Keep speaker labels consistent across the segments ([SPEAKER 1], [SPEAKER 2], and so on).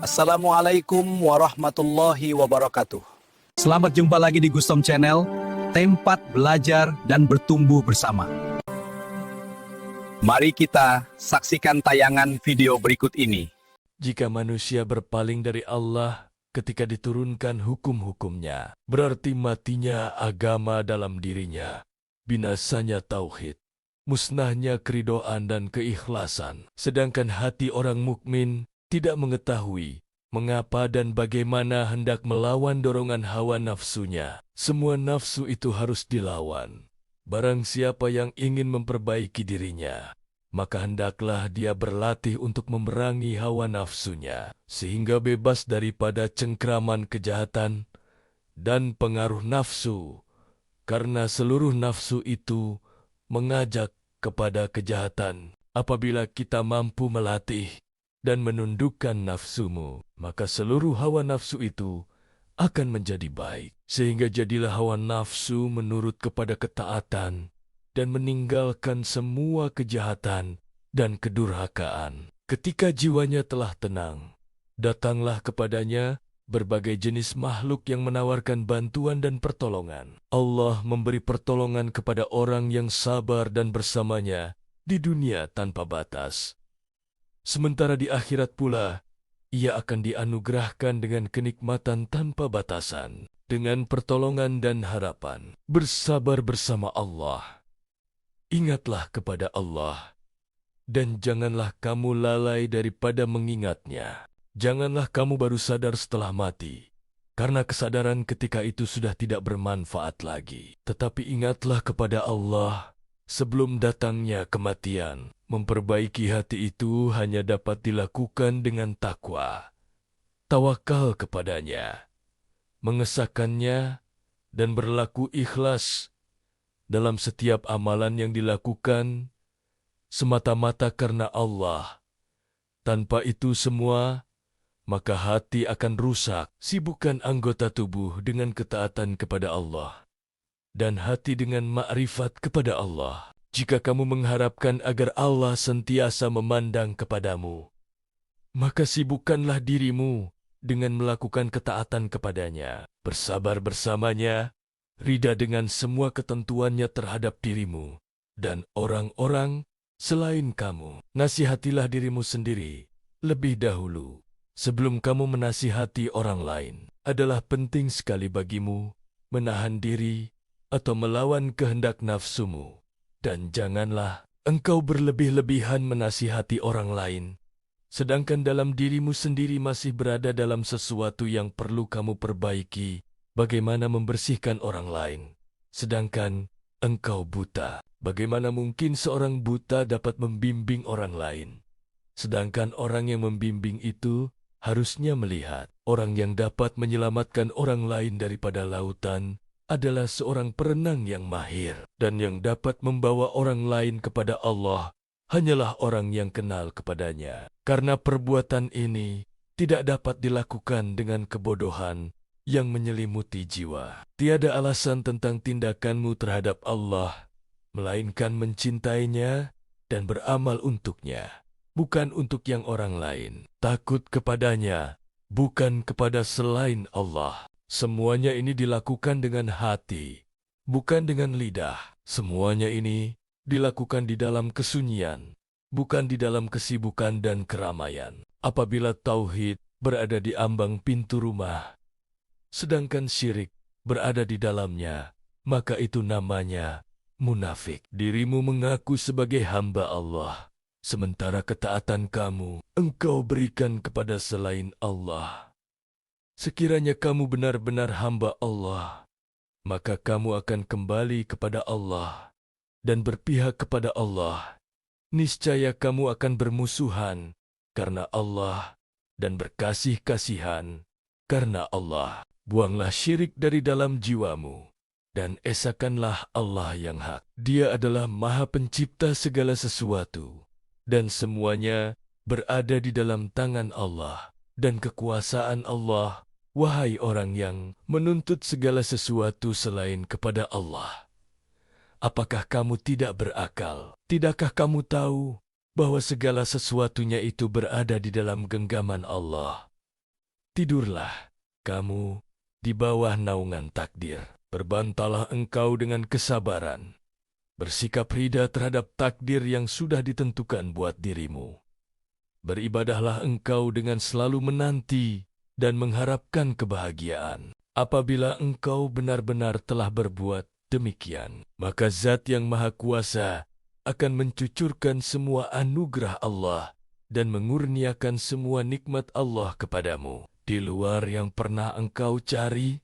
[SPEAKER 1] Assalamualaikum warahmatullahi wabarakatuh. Selamat jumpa lagi di Gustom Channel, tempat belajar dan bertumbuh bersama. Mari kita saksikan tayangan video berikut ini.
[SPEAKER 2] Jika manusia berpaling dari Allah ketika diturunkan hukum-hukumnya, berarti matinya agama dalam dirinya, binasanya tauhid, musnahnya keridoan dan keikhlasan. Sedangkan hati orang mukmin tidak mengetahui mengapa dan bagaimana hendak melawan dorongan hawa nafsunya. Semua nafsu itu harus dilawan. Barang siapa yang ingin memperbaiki dirinya, maka hendaklah dia berlatih untuk memerangi hawa nafsunya, sehingga bebas daripada cengkraman kejahatan dan pengaruh nafsu, karena seluruh nafsu itu mengajak kepada kejahatan. Apabila kita mampu melatih dan menundukkan nafsumu, maka seluruh hawa nafsu itu akan menjadi baik. Sehingga jadilah hawa nafsu menurut kepada ketaatan dan meninggalkan semua kejahatan dan kedurhakaan. Ketika jiwanya telah tenang, datanglah kepadanya berbagai jenis makhluk yang menawarkan bantuan dan pertolongan. Allah memberi pertolongan kepada orang yang sabar dan bersamanya di dunia tanpa batas. Sementara di akhirat pula, ia akan dianugerahkan dengan kenikmatan tanpa batasan, dengan pertolongan dan harapan. Bersabar bersama Allah. Ingatlah kepada Allah, dan janganlah kamu lalai daripada mengingatnya. Janganlah kamu baru sadar setelah mati, karena kesadaran ketika itu sudah tidak bermanfaat lagi. Tetapi ingatlah kepada Allah sebelum datangnya kematian. Memperbaiki hati itu hanya dapat dilakukan dengan takwa, tawakal kepadanya, mengesahkannya, dan berlaku ikhlas dalam setiap amalan yang dilakukan semata-mata karena Allah. Tanpa itu semua, maka hati akan rusak. Sibukkan anggota tubuh dengan ketaatan kepada Allah, dan hati dengan makrifat kepada Allah. Jika kamu mengharapkan agar Allah sentiasa memandang kepadamu, maka sibukkanlah dirimu dengan melakukan ketaatan kepadanya, bersabar bersamanya, ridha dengan semua ketentuannya terhadap dirimu dan orang-orang selain kamu. Nasihatilah dirimu sendiri lebih dahulu sebelum kamu menasihati orang lain. Adalah penting sekali bagimu menahan diri atau melawan kehendak nafsumu. Dan janganlah engkau berlebih-lebihan menasihati orang lain, sedangkan dalam dirimu sendiri masih berada dalam sesuatu yang perlu kamu perbaiki. Bagaimana membersihkan orang lain, sedangkan engkau buta? Bagaimana mungkin seorang buta dapat membimbing orang lain, sedangkan orang yang membimbing itu harusnya melihat? Orang yang dapat menyelamatkan orang lain daripada lautan adalah seorang perenang yang mahir, dan yang dapat membawa orang lain kepada Allah hanyalah orang yang kenal kepadanya. Karena perbuatan ini tidak dapat dilakukan dengan kebodohan yang menyelimuti jiwa. Tiada alasan tentang tindakanmu terhadap Allah, melainkan mencintainya dan beramal untuknya, bukan untuk yang orang lain. Takut kepadanya, bukan kepada selain Allah. Semuanya ini dilakukan dengan hati, bukan dengan lidah. Semuanya ini dilakukan di dalam kesunyian, bukan di dalam kesibukan dan keramaian. Apabila tauhid berada di ambang pintu rumah, sedangkan syirik berada di dalamnya, maka itu namanya munafik. Dirimu mengaku sebagai hamba Allah, sementara ketaatan kamu engkau berikan kepada selain Allah. Sekiranya kamu benar-benar hamba Allah, maka kamu akan kembali kepada Allah dan berpihak kepada Allah. Niscaya kamu akan bermusuhan karena Allah dan berkasih-kasihan karena Allah. Buanglah syirik dari dalam jiwamu dan esakanlah Allah yang hak. Dia adalah Maha Pencipta segala sesuatu, dan semuanya berada di dalam tangan Allah dan kekuasaan Allah. Wahai orang yang menuntut segala sesuatu selain kepada Allah, apakah kamu tidak berakal? Tidakkah kamu tahu bahwa segala sesuatunya itu berada di dalam genggaman Allah? Tidurlah, kamu di bawah naungan takdir. Berbantalah engkau dengan kesabaran. Bersikap ridha terhadap takdir yang sudah ditentukan buat dirimu. Beribadahlah engkau dengan selalu menanti dan mengharapkan kebahagiaan. Apabila engkau benar-benar telah berbuat demikian, maka Zat yang Maha Kuasa akan mencucurkan semua anugerah Allah dan mengurniakan semua nikmat Allah kepadamu di luar yang pernah engkau cari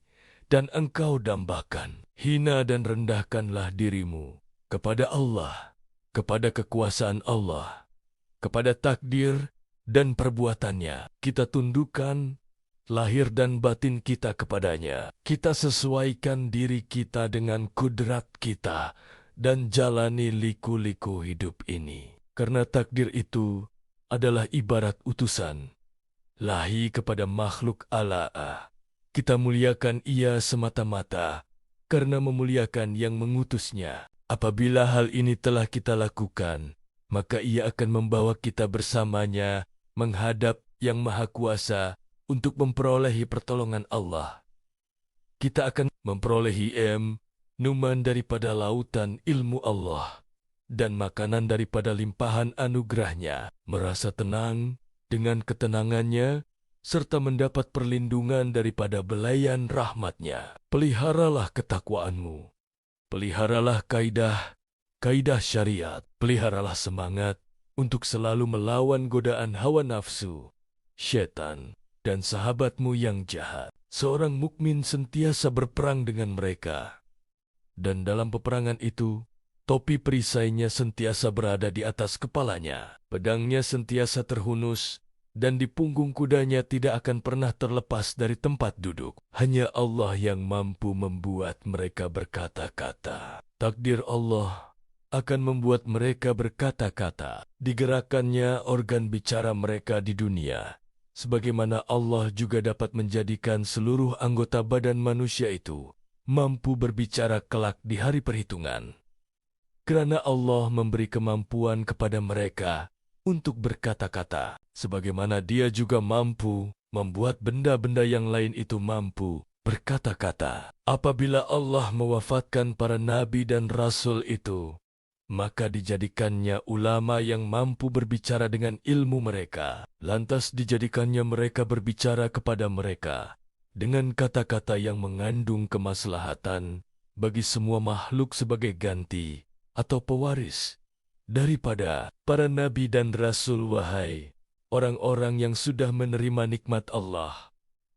[SPEAKER 2] dan engkau dambakan. Hina dan rendahkanlah dirimu kepada Allah, kepada kekuasaan Allah, kepada takdir dan perbuatannya. Kita tundukkan lahir dan batin kita kepadanya. Kita sesuaikan diri kita dengan kudrat kita dan jalani liku-liku hidup ini. Karena takdir itu adalah ibarat utusan lahi kepada makhluk Allah. Kita muliakan ia semata-mata karena memuliakan yang mengutusnya. Apabila hal ini telah kita lakukan, maka ia akan membawa kita bersamanya menghadap yang Maha Kuasa untuk memperolehi pertolongan Allah. Kita akan memperolehi numan daripada lautan ilmu Allah dan makanan daripada limpahan anugerahnya, merasa tenang dengan ketenangannya, serta mendapat perlindungan daripada belayan rahmatnya. Peliharalah ketakwaanmu, peliharalah kaidah syariat, peliharalah semangat untuk selalu melawan godaan hawa nafsu, syaitan, dan sahabatmu yang jahat. Seorang mukmin sentiasa berperang dengan mereka. Dan dalam peperangan itu, topi perisainya sentiasa berada di atas kepalanya. Pedangnya sentiasa terhunus, dan di punggung kudanya tidak akan pernah terlepas dari tempat duduk. Hanya Allah yang mampu membuat mereka berkata-kata. Takdir Allah akan membuat mereka berkata-kata. Digerakkannya organ bicara mereka di dunia, sebagaimana Allah juga dapat menjadikan seluruh anggota badan manusia itu mampu berbicara kelak di hari perhitungan. Kerana Allah memberi kemampuan kepada mereka untuk berkata-kata, sebagaimana Dia juga mampu membuat benda-benda yang lain itu mampu berkata-kata. Apabila Allah mewafatkan para nabi dan rasul itu, maka dijadikannya ulama yang mampu berbicara dengan ilmu mereka. Lantas dijadikannya mereka berbicara kepada mereka dengan kata-kata yang mengandung kemaslahatan bagi semua makhluk sebagai ganti atau pewaris daripada para nabi dan rasul. Wahai orang-orang yang sudah menerima nikmat Allah,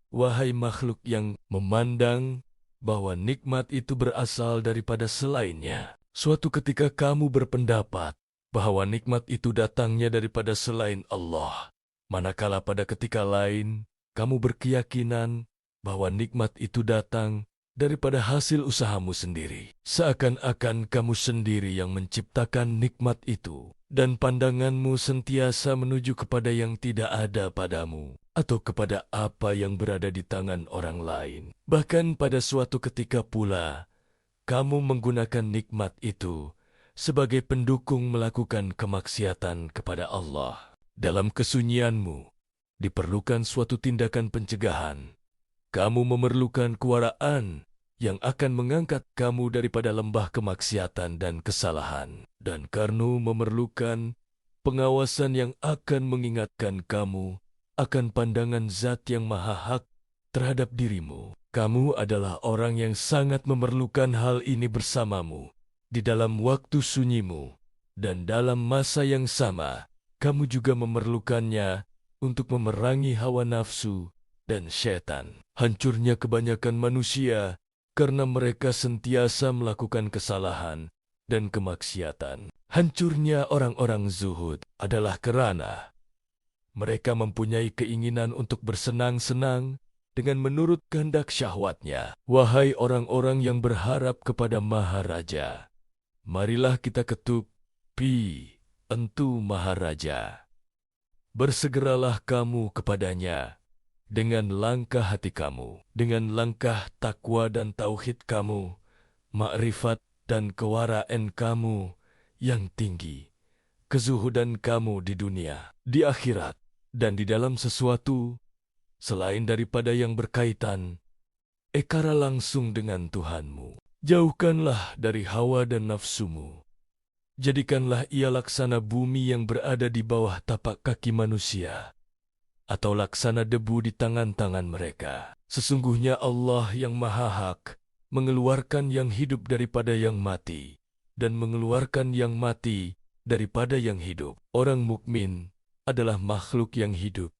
[SPEAKER 2] wahai makhluk yang memandang bahwa nikmat itu berasal daripada selainnya. Suatu ketika kamu berpendapat bahwa nikmat itu datangnya daripada selain Allah, manakala pada ketika lain kamu berkeyakinan bahwa nikmat itu datang daripada hasil usahamu sendiri. Seakan-akan kamu sendiri yang menciptakan nikmat itu, dan pandanganmu sentiasa menuju kepada yang tidak ada padamu, atau kepada apa yang berada di tangan orang lain. Bahkan pada suatu ketika pula, kamu menggunakan nikmat itu sebagai pendukung melakukan kemaksiatan kepada Allah. Dalam kesunyianmu, diperlukan suatu tindakan pencegahan. Kamu memerlukan kewaraan yang akan mengangkat kamu daripada lembah kemaksiatan dan kesalahan. Dan kamu memerlukan pengawasan yang akan mengingatkan kamu akan pandangan Zat yang Maha Hak terhadap dirimu. Kamu adalah orang yang sangat memerlukan hal ini bersamamu di dalam waktu sunyimu, dan dalam masa yang sama, kamu juga memerlukannya untuk memerangi hawa nafsu dan syaitan. Hancurnya kebanyakan manusia karena mereka sentiasa melakukan kesalahan dan kemaksiatan. Hancurnya orang-orang zuhud adalah kerana mereka mempunyai keinginan untuk bersenang-senang dengan menurut kehendak syahwatnya. Wahai orang-orang yang berharap kepada Maharaja, marilah kita ketuk entu Maharaja. Bersegeralah kamu kepadanya dengan langkah hati kamu, dengan langkah takwa dan tauhid kamu, makrifat dan kewaraan kamu yang tinggi, kezuhudan kamu di dunia, di akhirat, dan di dalam sesuatu selain daripada yang berkaitan ekara langsung dengan Tuhanmu. Jauhkanlah dari hawa dan nafsumu. Jadikanlah ia laksana bumi yang berada di bawah tapak kaki manusia, atau laksana debu di tangan-tangan mereka. Sesungguhnya Allah yang Maha Hak mengeluarkan yang hidup daripada yang mati, dan mengeluarkan yang mati daripada yang hidup. Orang mukmin adalah makhluk yang hidup,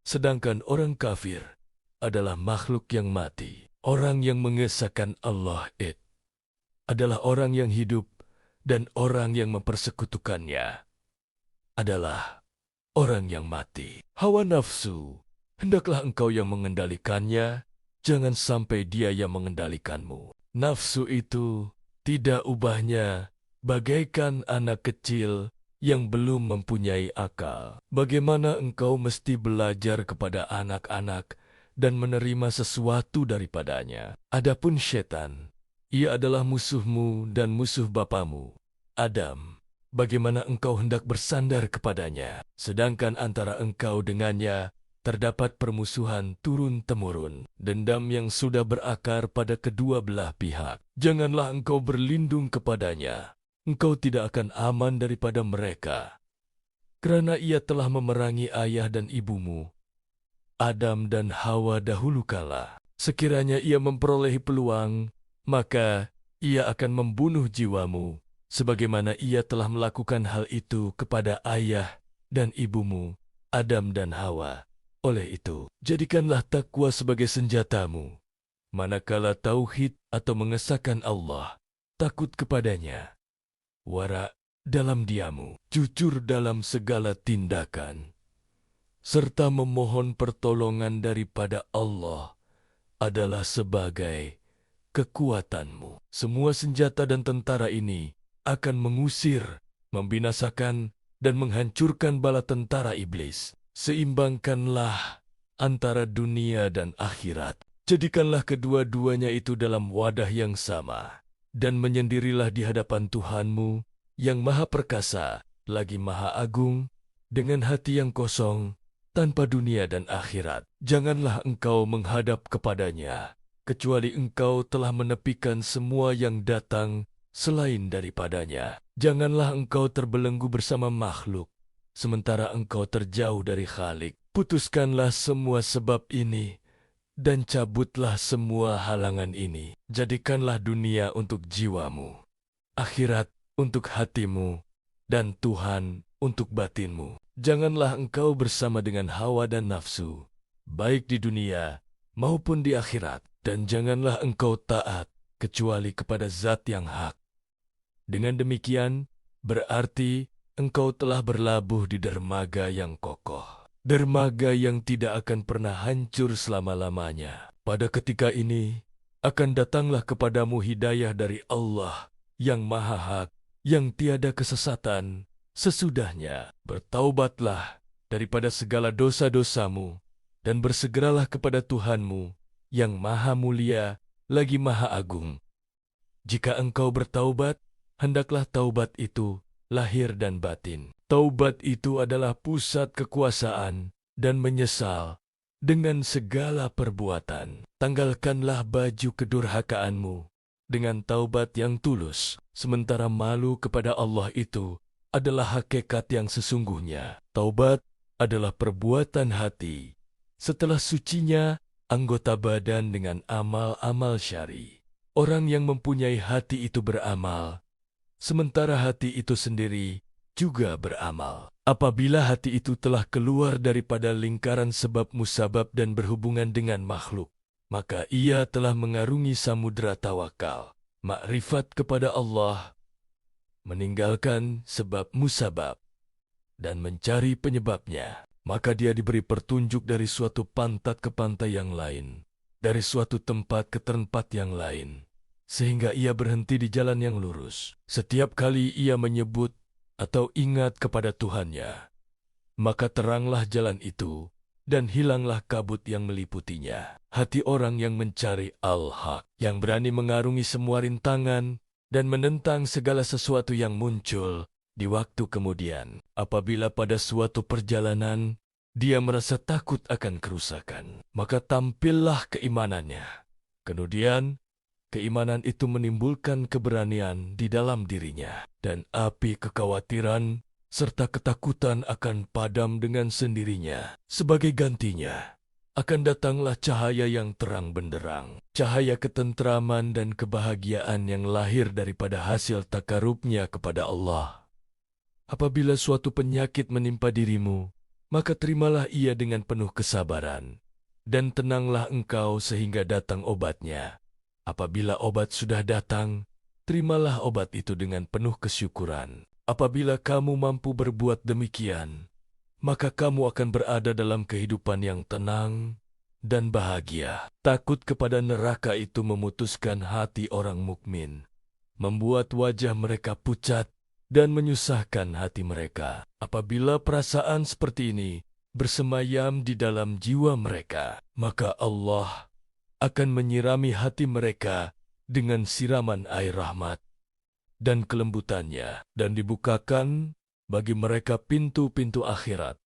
[SPEAKER 2] sedangkan orang kafir adalah makhluk yang mati. Orang yang mengesahkan Allah adalah orang yang hidup, dan orang yang mempersekutukannya adalah orang yang mati. Hawa nafsu, hendaklah engkau yang mengendalikannya, jangan sampai dia yang mengendalikanmu. Nafsu itu tidak ubahnya bagaikan anak kecil yang belum mempunyai akal. Bagaimana engkau mesti belajar kepada anak-anak dan menerima sesuatu daripadanya. Adapun setan, ia adalah musuhmu dan musuh bapamu, Adam. Bagaimana engkau hendak bersandar kepadanya, sedangkan antara engkau dengannya terdapat permusuhan turun-temurun, dendam yang sudah berakar pada kedua belah pihak. Janganlah engkau berlindung kepadanya, engkau tidak akan aman daripada mereka, kerana ia telah memerangi ayah dan ibumu, Adam dan Hawa dahulu kala. Sekiranya ia memperolehi peluang, maka ia akan membunuh jiwamu, sebagaimana ia telah melakukan hal itu kepada ayah dan ibumu, Adam dan Hawa. Oleh itu, jadikanlah takwa sebagai senjatamu. Manakala tauhid atau mengesahkan Allah, takut kepadanya. Wara dalam diamu, jujur dalam segala tindakan, serta memohon pertolongan daripada Allah adalah sebagai kekuatanmu. Semua senjata dan tentara ini akan mengusir, membinasakan, dan menghancurkan bala tentara iblis. Seimbangkanlah antara dunia dan akhirat. Jadikanlah kedua-duanya itu dalam wadah yang sama, dan menyendirilah di hadapan Tuhanmu yang Maha Perkasa, lagi Maha Agung, dengan hati yang kosong, tanpa dunia dan akhirat. Janganlah engkau menghadap kepadanya, kecuali engkau telah menepikan semua yang datang selain daripadanya. Janganlah engkau terbelenggu bersama makhluk, sementara engkau terjauh dari Khalik. Putuskanlah semua sebab ini, dan cabutlah semua halangan ini. Jadikanlah dunia untuk jiwamu, akhirat untuk hatimu, dan Tuhan untuk batinmu. Janganlah engkau bersama dengan hawa dan nafsu, baik di dunia maupun di akhirat, dan janganlah engkau taat kecuali kepada zat yang hak. Dengan demikian, berarti engkau telah berlabuh di dermaga yang kokoh, dermaga yang tidak akan pernah hancur selama-lamanya. Pada ketika ini, akan datanglah kepadamu hidayah dari Allah yang Maha Hak, yang tiada kesesatan. Sesudahnya, bertaubatlah daripada segala dosa-dosamu, dan bersegeralah kepada Tuhanmu, yang Maha Mulia, lagi Maha Agung. Jika engkau bertaubat, hendaklah taubat itu lahir dan batin. Taubat itu adalah pusat kekuasaan dan menyesal dengan segala perbuatan. Tanggalkanlah baju kedurhakaanmu dengan taubat yang tulus, sementara malu kepada Allah itu adalah hakikat yang sesungguhnya. Taubat adalah perbuatan hati, setelah sucinya anggota badan dengan amal-amal syari. Orang yang mempunyai hati itu beramal, sementara hati itu sendiri juga beramal. Apabila hati itu telah keluar daripada lingkaran sebab musabab dan berhubungan dengan makhluk, maka ia telah mengarungi samudera tawakal, makrifat kepada Allah, meninggalkan sebab musabab, dan mencari penyebabnya. Maka dia diberi pertunjuk dari suatu pantat ke pantai yang lain, dari suatu tempat ke tempat yang lain, sehingga ia berhenti di jalan yang lurus. Setiap kali ia menyebut atau ingat kepada Tuhannya, maka teranglah jalan itu, dan hilanglah kabut yang meliputinya. Hati orang yang mencari Al-Haq, yang berani mengarungi semua rintangan, dan menentang segala sesuatu yang muncul di waktu kemudian. Apabila pada suatu perjalanan dia merasa takut akan kerusakan, maka tampillah keimanannya. Kemudian, keimanan itu menimbulkan keberanian di dalam dirinya, dan api kekhawatiran serta ketakutan akan padam dengan sendirinya. Sebagai gantinya, akan datanglah cahaya yang terang benderang, cahaya ketentraman dan kebahagiaan yang lahir daripada hasil takarubnya kepada Allah. Apabila suatu penyakit menimpa dirimu, maka terimalah ia dengan penuh kesabaran, dan tenanglah engkau sehingga datang obatnya. Apabila obat sudah datang, terimalah obat itu dengan penuh kesyukuran. Apabila kamu mampu berbuat demikian, maka kamu akan berada dalam kehidupan yang tenang dan bahagia. Takut kepada neraka itu memutuskan hati orang mukmin, membuat wajah mereka pucat, dan menyusahkan hati mereka. Apabila perasaan seperti ini bersemayam di dalam jiwa mereka, maka Allah akan menyirami hati mereka dengan siraman air rahmat dan kelembutannya, dan dibukakan bagi mereka pintu-pintu akhirat,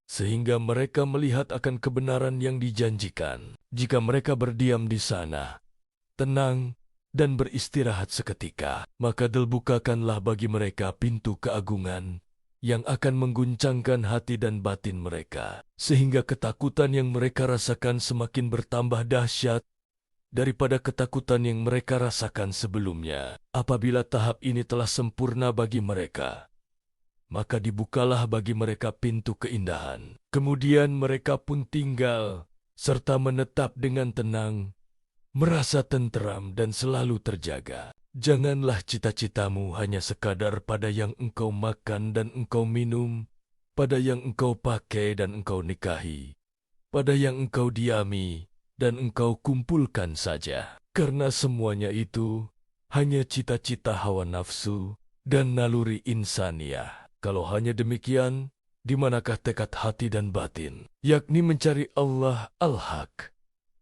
[SPEAKER 2] sehingga mereka melihat akan kebenaran yang dijanjikan. Jika mereka berdiam di sana, tenang, dan beristirahat seketika, maka dibukakanlah bagi mereka pintu keagungan yang akan mengguncangkan hati dan batin mereka, sehingga ketakutan yang mereka rasakan semakin bertambah dahsyat daripada ketakutan yang mereka rasakan sebelumnya. Apabila tahap ini telah sempurna bagi mereka, maka dibukalah bagi mereka pintu keindahan. Kemudian mereka pun tinggal serta menetap dengan tenang, merasa tenteram dan selalu terjaga. Janganlah cita-citamu hanya sekadar pada yang engkau makan dan engkau minum, pada yang engkau pakai dan engkau nikahi, pada yang engkau diami dan engkau kumpulkan saja. Karena semuanya itu hanya cita-cita hawa nafsu dan naluri insaniah. Kalau hanya demikian, di manakah tekad hati dan batin, yakni mencari Allah Al-Haq?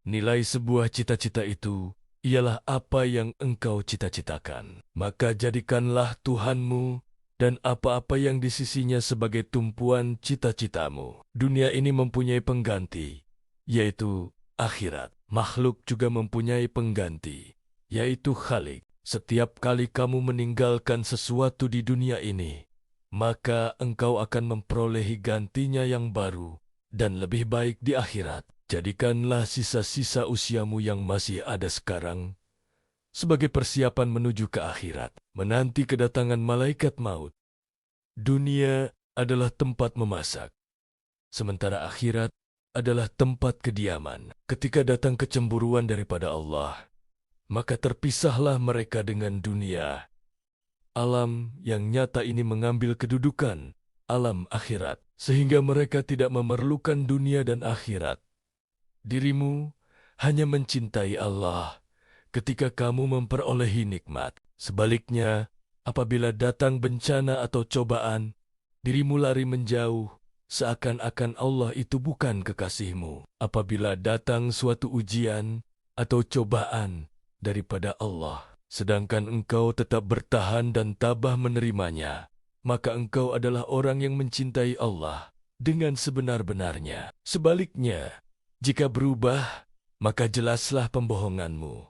[SPEAKER 2] Nilai sebuah cita-cita itu ialah apa yang engkau cita-citakan. Maka jadikanlah Tuhanmu dan apa-apa yang di sisinya sebagai tumpuan cita-citamu. Dunia ini mempunyai pengganti, yaitu akhirat. Makhluk juga mempunyai pengganti, yaitu Khalik. Setiap kali kamu meninggalkan sesuatu di dunia ini, maka engkau akan memperolehi gantinya yang baru dan lebih baik di akhirat. Jadikanlah sisa-sisa usiamu yang masih ada sekarang sebagai persiapan menuju ke akhirat, menanti kedatangan malaikat maut. Dunia adalah tempat memasak, sementara akhirat adalah tempat kediaman. Ketika datang kecemburuan daripada Allah, maka terpisahlah mereka dengan dunia. Alam yang nyata ini mengambil kedudukan alam akhirat, sehingga mereka tidak memerlukan dunia dan akhirat. Dirimu hanya mencintai Allah ketika kamu memperolehi nikmat. Sebaliknya, apabila datang bencana atau cobaan, dirimu lari menjauh, seakan-akan Allah itu bukan kekasihmu. Apabila datang suatu ujian atau cobaan daripada Allah, sedangkan engkau tetap bertahan dan tabah menerimanya, maka engkau adalah orang yang mencintai Allah dengan sebenar-benarnya. Sebaliknya, jika berubah, maka jelaslah pembohonganmu.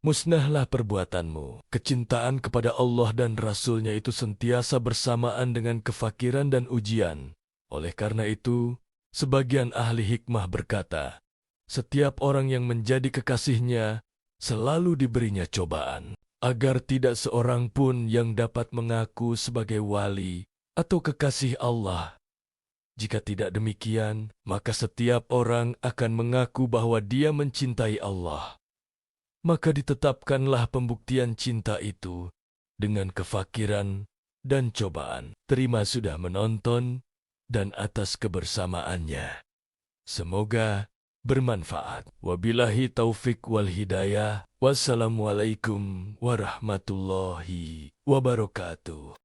[SPEAKER 2] Musnahlah perbuatanmu. Kecintaan kepada Allah dan Rasul-Nya itu sentiasa bersamaan dengan kefakiran dan ujian. Oleh karena itu, sebagian ahli hikmah berkata, setiap orang yang menjadi kekasihnya selalu diberinya cobaan, agar tidak seorang pun yang dapat mengaku sebagai wali atau kekasih Allah. Jika tidak demikian, maka setiap orang akan mengaku bahwa dia mencintai Allah. Maka ditetapkanlah pembuktian cinta itu dengan kefakiran dan cobaan. Terima sudah menonton dan atas kebersamaannya. Semoga bermanfaat. Wabillahi taufik wal hidayah. Wassalamualaikum warahmatullahi wabarakatuh.